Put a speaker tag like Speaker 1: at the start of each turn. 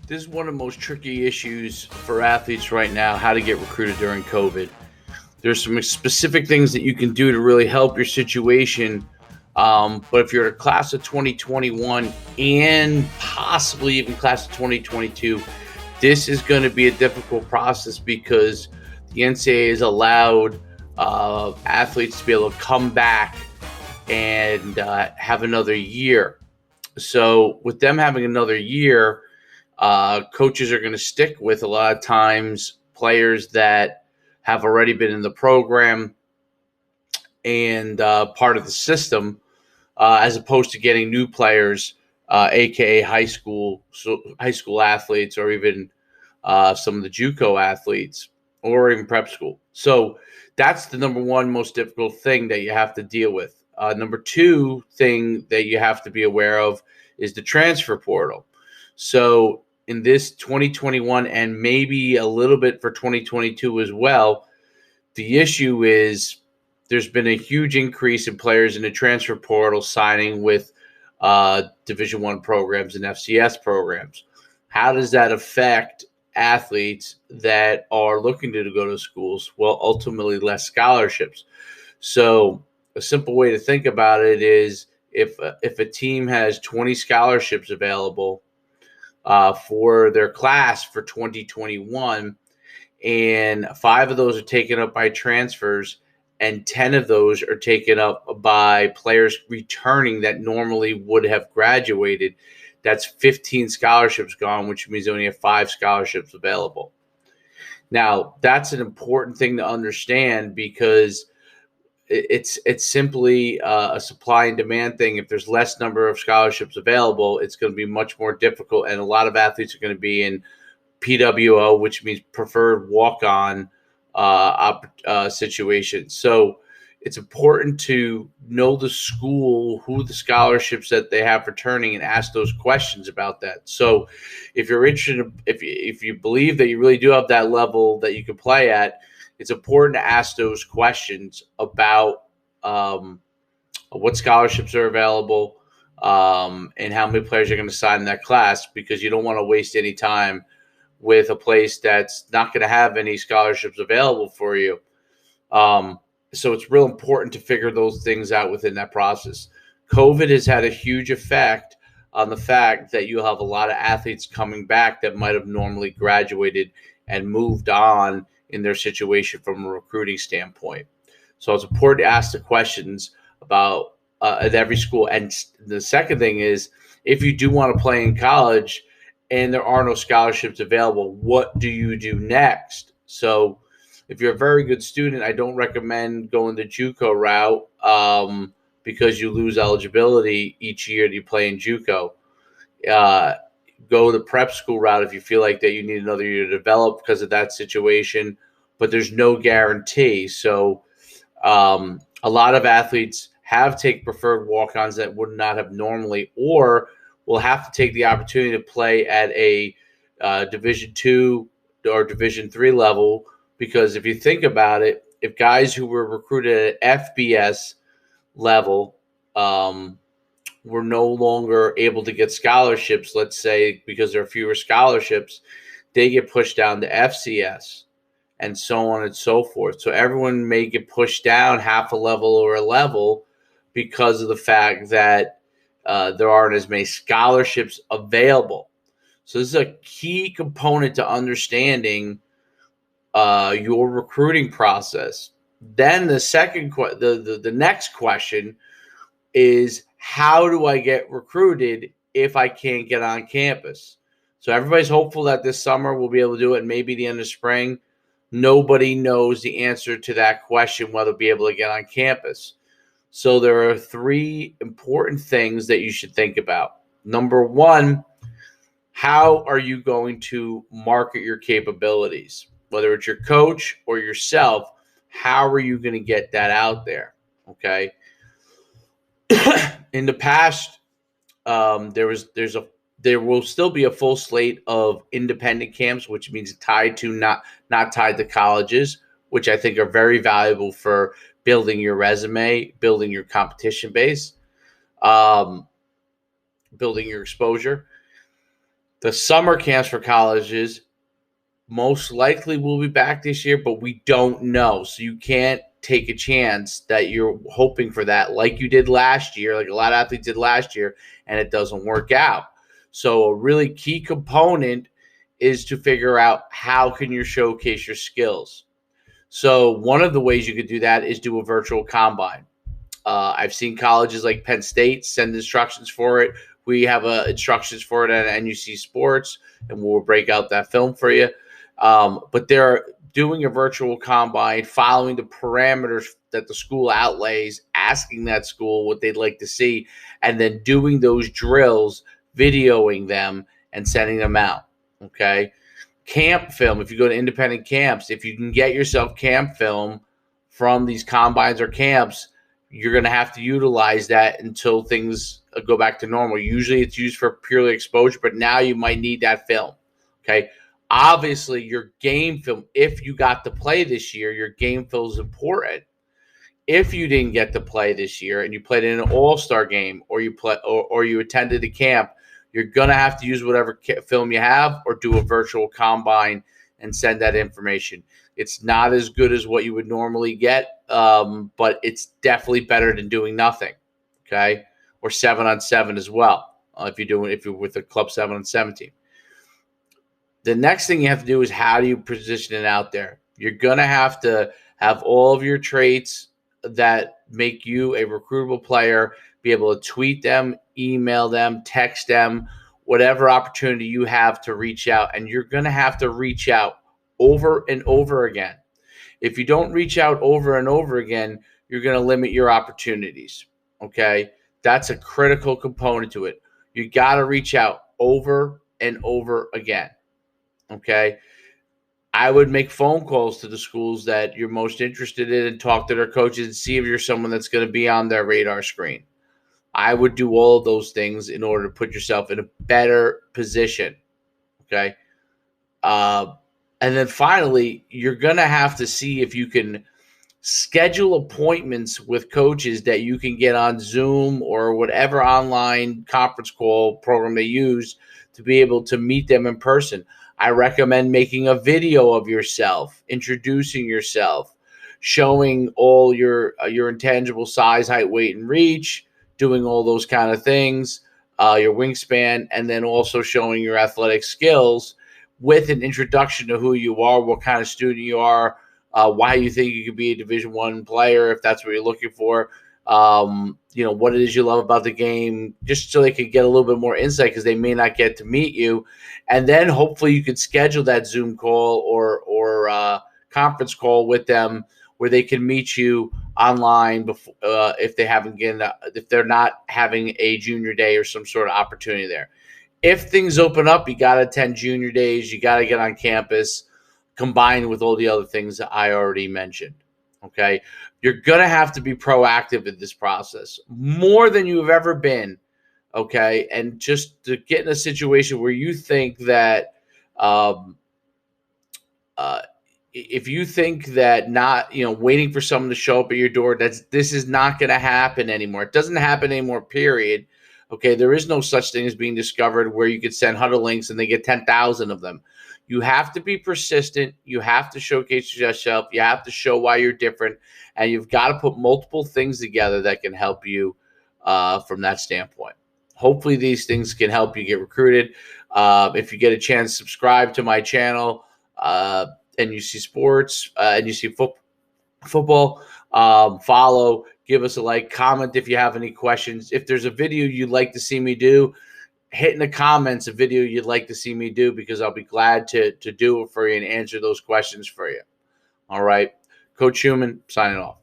Speaker 1: This is one of the most tricky issues for athletes right now, how to get recruited during COVID. There's some specific things that you can do to really help your situation. But if you're a class of 2021 and possibly even class of 2022, this is going to be a difficult process because the NCAA has allowed athletes to be able to come back and have another year. So with them having another year, coaches are going to stick with a lot of times players that have already been in the program and part of the system, as opposed to getting new players, aka high school athletes, or even some of the JUCO athletes, or even prep school. So that's the number one most difficult thing that you have to deal with. Number two thing that you have to be aware of is the transfer portal. So in this 2021 and maybe a little bit for 2022 as well, the issue is there's been a huge increase in players in the transfer portal signing with Division I programs and FCS programs. How does that affect athletes that are looking to go to schools? Well, ultimately less scholarships. So a simple way to think about it is if a team has 20 scholarships available for their class for 2021, and 5 of those are taken up by transfers, and 10 of those are taken up by players returning that normally would have graduated. That's 15 scholarships gone, which means they only have 5 scholarships available. Now, that's an important thing to understand because it's simply a supply and demand thing. If there's less number of scholarships available, it's going to be much more difficult, and a lot of athletes are going to be in PWO, which means preferred walk-on situation. So it's important to know the school, who the scholarships that they have returning, and ask those questions about that. So if you're interested, if you believe that you really do have that level that you can play at, it's important to ask those questions about what scholarships are available and how many players are going to sign in that class, because you don't want to waste any time with a place that's not going to have any scholarships available for you. So it's real important to figure those things out within that process. COVID has had a huge effect on the fact that you have a lot of athletes coming back that might have normally graduated and moved on in their situation from a recruiting standpoint. So it's important to ask the questions about at every school. And the second thing is, if you do want to play in college and there are no scholarships available, what do you do next? So if you're a very good student, I don't recommend going the JUCO route because you lose eligibility each year that you play in JUCO. Go the prep school route if you feel like that you need another year to develop because of that situation, but there's no guarantee. So a lot of athletes have taken preferred walk-ons that would not have normally, or will have to take the opportunity to play at a Division II or Division III level, because if you think about it, if guys who were recruited at FBS level were no longer able to get scholarships, let's say because there are fewer scholarships, they get pushed down to FCS and so on and so forth. So everyone may get pushed down half a level or a level because of the fact that there aren't as many scholarships available. So this is a key component to understanding your recruiting process. Then the next question is, how do I get recruited if I can't get on campus? So everybody's hopeful that this summer we'll be able to do it, and maybe the end of spring. Nobody knows the answer to that question, whether we'll be able to get on campus. So there are 3 important things that you should think about. Number one, how are you going to market your capabilities? Whether it's your coach or yourself, how are you going to get that out there? Okay. In the past, there will still be a full slate of independent camps, which means tied to not tied to colleges, which I think are very valuable for building your resume, building your competition base, building your exposure. The summer camps for colleges most likely will be back this year, but we don't know. So you can't take a chance that you're hoping for that like you did last year, like a lot of athletes did last year, and it doesn't work out. So a really key component is to figure out how can you showcase your skills. So one of the ways you could do that is do a virtual combine. I've seen colleges like Penn State send instructions for it. We have instructions for it at NUC Sports, and we'll break out that film for you. But they're doing a virtual combine, following the parameters that the school outlays, asking that school what they'd like to see, and then doing those drills, videoing them, and sending them out. Okay. Camp film, if you go to independent camps, if you can get yourself camp film from these combines or camps, you're going to have to utilize that until things go back to normal. Usually it's used for purely exposure, but now you might need that film. Okay. Obviously, your game film, if you got to play this year, your game film is important. If you didn't get to play this year and you played in an all-star game or you attended a camp, you're going to have to use whatever film you have or do a virtual combine and send that information. It's not as good as what you would normally get, but it's definitely better than doing nothing, okay? Or 7-on-7 as well, if you're with a club 7-on-7 team. The next thing you have to do is how do you position it out there? You're going to have all of your traits that make you a recruitable player, be able to tweet them, email them, text them, whatever opportunity you have to reach out. And you're going to have to reach out over and over again. If you don't reach out over and over again, you're going to limit your opportunities, okay? That's a critical component to it. You got to reach out over and over again, okay? I would make phone calls to the schools that you're most interested in and talk to their coaches and see if you're someone that's going to be on their radar screen. I would do all of those things in order to put yourself in a better position, okay? And then finally, you're going to have to see if you can schedule appointments with coaches that you can get on Zoom or whatever online conference call program they use to be able to meet them in person. I recommend making a video of yourself, introducing yourself, showing all your intangible size, height, weight, and reach, doing all those kind of things, your wingspan, and then also showing your athletic skills with an introduction to who you are, what kind of student you are, why you think you could be a Division I player if that's what you're looking for, what it is you love about the game, just so they can get a little bit more insight because they may not get to meet you. And then hopefully you could schedule that Zoom call or conference call with them where they can meet you online before, if they're not having a junior day or some sort of opportunity there. If things open up, you got to attend junior days. You got to get on campus, combined with all the other things that I already mentioned. Okay, you're going to have to be proactive in this process more than you have ever been. Okay, and just to get in a situation where you think that if you think that not, waiting for someone to show up at your door, this is not going to happen anymore. It doesn't happen anymore, period. Okay, there is no such thing as being discovered where you could send huddle links and they get 10,000 of them. You have to be persistent. You have to showcase yourself. You have to show why you're different. And you've got to put multiple things together that can help you from that standpoint. Hopefully these things can help you get recruited. If you get a chance, subscribe to my channel, NUC Sports, NUC Football. Follow, give us a like, comment if you have any questions. If there's a video you'd like to see me do, hit in the comments a video you'd like to see me do, because I'll be glad to do it for you and answer those questions for you. All right. Coach Schuman, signing off.